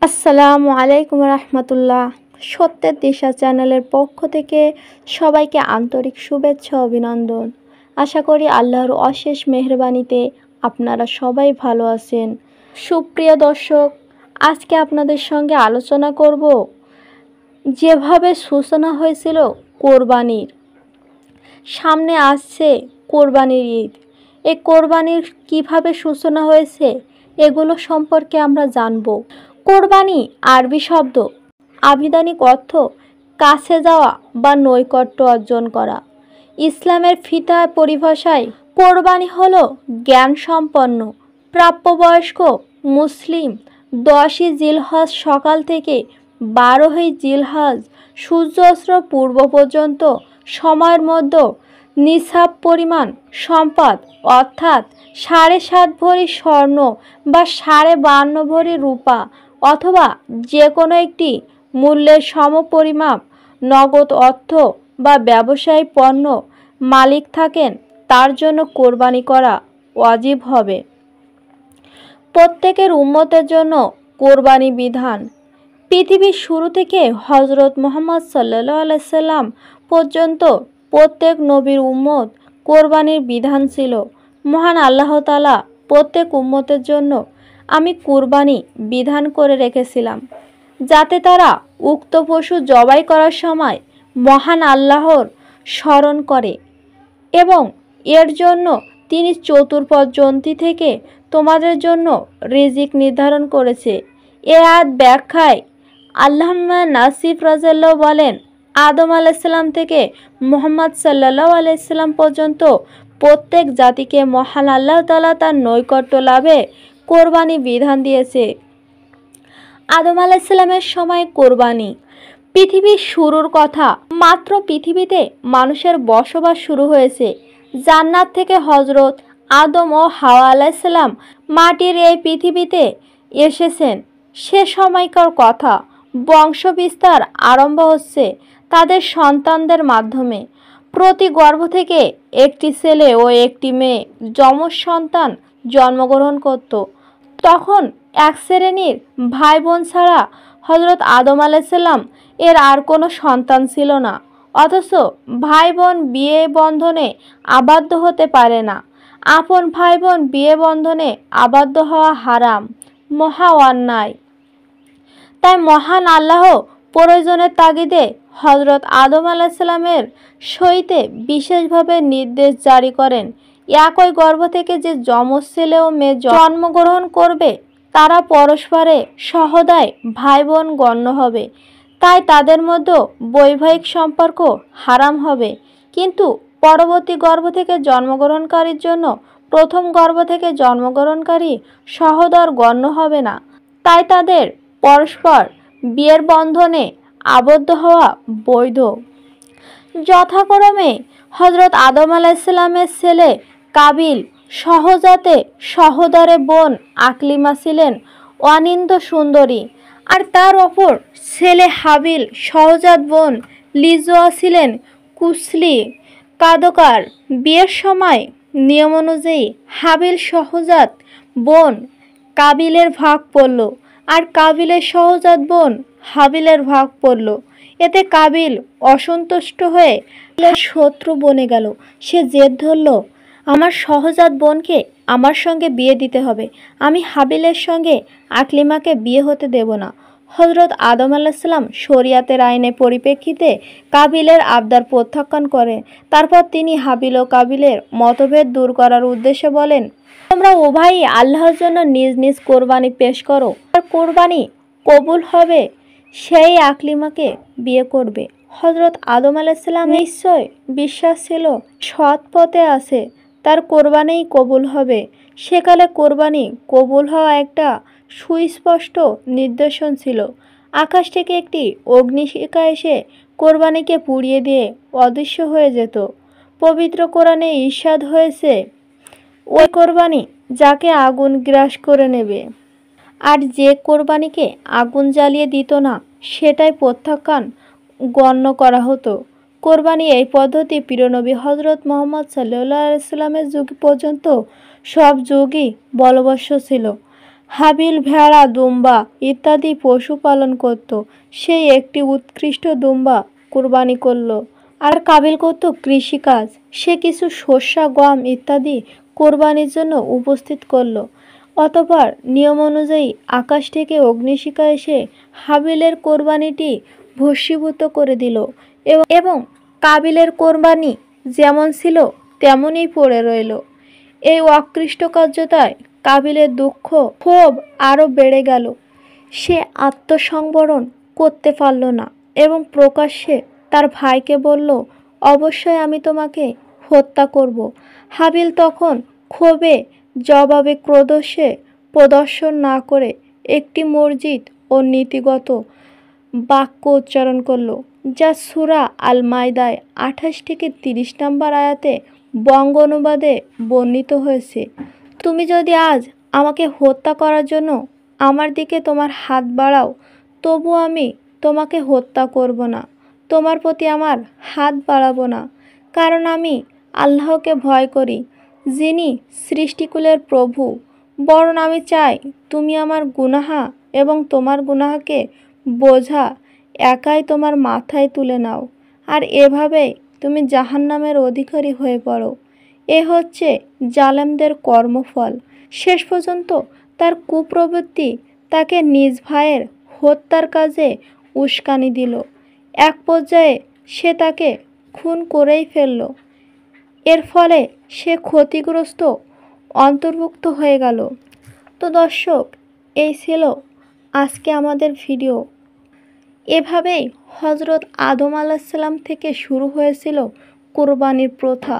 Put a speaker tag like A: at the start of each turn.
A: আসসালামু আলাইকুম রহমতুল্লাহ। সত্যের দিশা চ্যানেলের পক্ষ থেকে সবাইকে আন্তরিক শুভেচ্ছা অভিনন্দন। আশা করি আল্লাহর অশেষ মেহেরবানিতে আপনারা সবাই ভালো আছেন। সুপ্রিয় দর্শক, আজকে আপনাদের সঙ্গে আলোচনা করব যেভাবে সূচনা হয়েছিল কোরবানির। সামনে আসছে কোরবানির ঈদ। এই কোরবানির কিভাবে সূচনা হয়েছে এগুলো সম্পর্কে আমরা জানব। কোরবানি আরবি শব্দ, আবিধানিক অর্থ কাছে যাওয়া বা নৈকট্য অর্জন করা। ইসলামের ফিতা পরিভাষায় কোরবানি হলো জ্ঞান সম্পন্ন প্রাপ্তবয়স্ক মুসলিম 10ই জিলহজ সকাল থেকে 12ই জিলহজ সূর্যাস্ত পূর্ব পর্যন্ত সময়ের মধ্যে নিসাব পরিমাণ সম্পদ অর্থাৎ 7.5 ভরি স্বর্ণ বা 52.5 ভরি রূপা অথবা যে কোনো একটি মূল্যের সমপরিমাপ নগদ অর্থ বা ব্যবসায়িক পণ্য মালিক থাকেন তার জন্য কোরবানি করা ওয়াজিব হবে। প্রত্যেকের উম্মতের জন্য কোরবানি বিধান। পৃথিবীর শুরু থেকে হজরত মুহাম্মদ সাল্লাল্লাহু আলাইহি সাল্লাম পর্যন্ত প্রত্যেক নবীর উম্মত কোরবানির বিধান ছিল। মহান আল্লাহ তাআলা প্রত্যেক উম্মতের জন্য আমি কোরবানি বিধান করে রেখেছিলাম যাতে তারা উক্ত পশু জবাই করার সময় মহান আল্লাহর স্মরণ করে এবং এর জন্য তিনি চতুর্পথ থেকে তোমাদের জন্য রিজিক নির্ধারণ করেছে। এ আয়াত ব্যাখ্যায় আল্লামা নাসিফ রাদিয়াল্লাহু বলেন, আদম আলাইহিস সালাম থেকে মুহাম্মদ সাল্লাল্লাহু আলাইহি সাল্লাম পর্যন্ত প্রত্যেক জাতিকে মহান আল্লাহ তাআলা তার নৈকট্য লাভে কোরবানি বিধান দিয়েছে। আদম আলাইহিস সালামের সময় কোরবানি। পৃথিবীর শুরুর কথা। মাত্র পৃথিবীতে মানুষের বসবাস শুরু হয়েছে। জান্নাত থেকে হজরত আদম ও হাওয়া আলাইহিস সালাম মাটির এই পৃথিবীতে এসেছেন। সে সময়কার কথা। বংশ বিস্তার আরম্ভ হচ্ছে তাদের সন্তানদের মাধ্যমে। প্রতি গর্ভ থেকে একটি ছেলে ও একটি মেয়ে যমজ সন্তান জন্মগ্রহণ করত। তখন এক শ্রেণীর ভাই বোন ছাড়া হজরত আদম আলাইহিস সালাম এর আর কোনো সন্তান ছিল না। অথচ ভাই বোন বিয়ে বন্ধনে আবদ্ধ হতে পারে না। আপন ভাই বোন বিয়ে বন্ধনে আবদ্ধ হওয়া হারাম, মহা অন্যায়। তাই মহান আল্লাহ প্রয়োজনের তাগিদে হজরত আদম আলাইহিস সালামের সহিতে বিশেষভাবে নির্দেশ জারি করেন, একই গর্ভ থেকে যে যমজ ছেলে ও মেয়ে জন্মগ্রহণ করবে তারা পরস্পরে সহোদয় ভাই বোন গণ্য হবে। তাই তাদের মধ্যে বৈবাহিক সম্পর্ক হারাম হবে। কিন্তু পরবর্তী গর্ভ থেকে জন্মগ্রহণকারীর জন্য প্রথম গর্ভ থেকে জন্মগ্রহণকারী সহোদর গণ্য হবে না। তাই তাদের পরস্পর বিয়ের বন্ধনে আবদ্ধ হওয়া বৈধ। যথাক্রমে হজরত আদম আলাইহিস সালামের ছেলে কাবিল সহজাতে সহোদরে বোন আকলিমা ছিলেন অনিন্দ্য সুন্দরী, আর তার অপর ছেলে হাবিল সহজাত বোন লিজুয়া ছিলেন কুশলী কাদকার। বিয়ের সময় নিয়ম অনুযায়ী হাবিল সহজাত বোন কাবিলের ভাগ পড়ল আর কাবিলের সহজাত বোন হাবিলের ভাগ পড়ল। এতে কাবিল অসন্তুষ্ট হয়ে শত্রু বনে গেল। সে জেদ ধরল, আমার সহজাত বোনকে আমার সঙ্গে বিয়ে দিতে হবে। আমি হাবিলের সঙ্গে আকলিমাকে বিয়ে হতে দেব না। হজরত আদম আলাইহিস সালাম শরিয়াতের আইনের পরিপ্রেক্ষিতে কাবিলের আবদার প্রত্যাখ্যান করেন। তারপর তিনি হাবিল ও কাবিলের মতভেদ দূর করার উদ্দেশ্যে বলেন, তোমরা উভয়ই আল্লাহর জন্য নিজ নিজ কোরবানি পেশ করো। আর কোরবানি কবুল হবে সেই আকলিমাকে বিয়ে করবে। হজরত আদম আলাইহিস সালাম নিশ্চয় বিশ্বাস ছিল সৎ পথে আছে, তার কোরবানিই কবুল হবে। সেকালে কোরবানি কবুল হওয়া একটা সুস্পষ্ট নিদর্শন ছিল। আকাশ থেকে একটি অগ্নিশিখা এসে কোরবানিকে পুড়িয়ে দিয়ে অদৃশ্য হয়ে যেত। পবিত্র কোরআনে ইরশাদ হয়েছে, ওই কোরবানি যাকে আগুন গ্রাস করে নেবে। আর যে কোরবানিকে আগুন জ্বালিয়ে দিত না সেটাই প্রত্যাখ্যান গণ্য করা হতো। কোরবানি এই পদ্ধতি প্রিয়নবী হজরত মুহাম্মদ সাল্লাল্লাহু আলাইহি সাল্লামের যুগ পর্যন্ত সব যুগই বলবৎ ছিল। হাবিল ভেড়া, দুম্বা ইত্যাদি পশু পালন করত। সেই একটি উৎকৃষ্ট দুম্বা কুরবানি করল। আর কাবিল করত কৃষিকাজ। সে কিছু শস্য, গম ইত্যাদি কোরবানির জন্য উপস্থিত করল। অতঃপর নিয়ম অনুযায়ী আকাশ থেকে অগ্নিশিখা এসে হাবিলের কোরবানিটি ভস্মীভূত করে দিল এবং কাবিলের কোরবানি যেমন ছিল তেমনই পড়ে রইল। এই অকৃষ্টকার্যতায় কাবিলের দুঃখ ক্ষোভ আরও বেড়ে গেল। সে আত্মসংবরণ করতে পারল না এবং প্রকাশ্যে তার ভাইকে বলল, অবশ্যই আমি তোমাকে হত্যা করব। হাবিল তখন ক্ষোভে জবাবে ক্রোধসে প্রদর্শন না করে একটি মসজিদ ও নীতিগত বাক্য উচ্চারণ করল, যা সূরা আল মাইদায় 28 থেকে 30 নম্বর আয়াতে বঙ্গ অনুবাদে বর্ণিত হয়েছে। তুমি যদি আজ আমাকে হত্যা করার জন্য আমার দিকে তোমার হাত বাড়াও, তবু আমি তোমাকে হত্যা করব না, তোমার প্রতি আমার হাত বাড়াবো না, কারণ আমি আল্লাহকে ভয় করি, যিনি সৃষ্টিকুলের প্রভু। বরং আমি চাই তুমি আমার গুনাহা এবং তোমার গুনাহকে বোঝা একাই তোমার মাথায় তুলে নাও, আর এভাবেই তুমি জাহান্নামের অধিকারী হয়ে পড়ো। এ হচ্ছে জালেমদের কর্মফল। শেষ পর্যন্ত তার কুপ্রবৃত্তি তাকে নিজ ভাইয়ের হত্যার কাজে উস্কানি দিল। এক পর্যায়ে সে তাকে খুন করেই ফেলল। এর ফলে সে ক্ষতিগ্রস্ত অন্তর্ভুক্ত হয়ে গেল। তো দর্শক, এই ছিল আজকে আমাদের ভিডিও। এভাবেই হজরত আদম আলাইহিস সালাম থেকে শুরু হয়েছিল কোরবানির প্রথা।